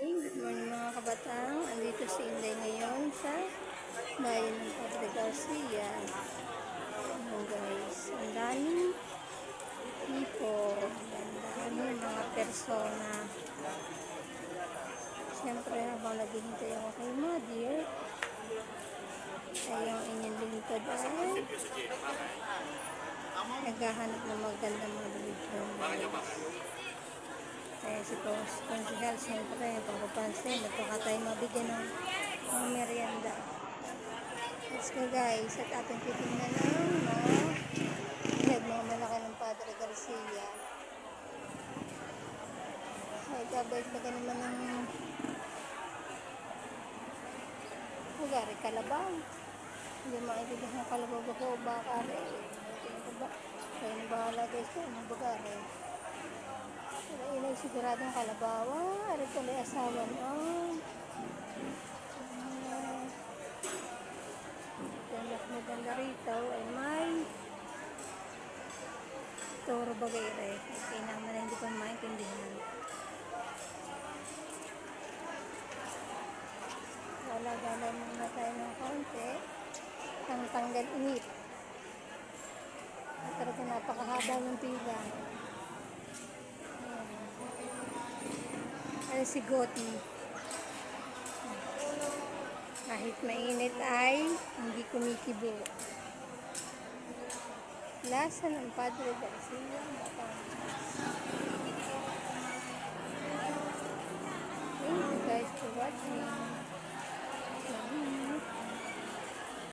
Good morning mga kabatang. Andito si Inday ngayon sa bayan ng Padre Garcia. Ayan guys, ang daming people, ang daming mga persona. Siyempre habang naghihintay ako kay Mother, ay yung inyong lingkod ay naghahanap ng magandang mga religion. Kaya si Konsihal, siyempre, pagpapansin, nagpaka tayo mabigyan ng merienda. Let's go guys, at ating titingnan ng mga malaki ng Padre Garcia. Ay, gabay na naman ng lugar, Kalabaw. Hindi makikita ng Kalabaw ba o Bakare. Kaya nabahala guys ko, anong Bakare. Ilay siguradong Kalabawa, ari tuloy asawa noon. Maganda rito ay may toro bagay kaya naman hindi ko maintindihan. Gala-gala muna tayo ng konti ang tanggal init. At talaga napakahaba ng pila. Ay si Goti. Kahit mainit ay hindi kumikibo. Lasa ng Padre Garcia. Thank you guys for watching.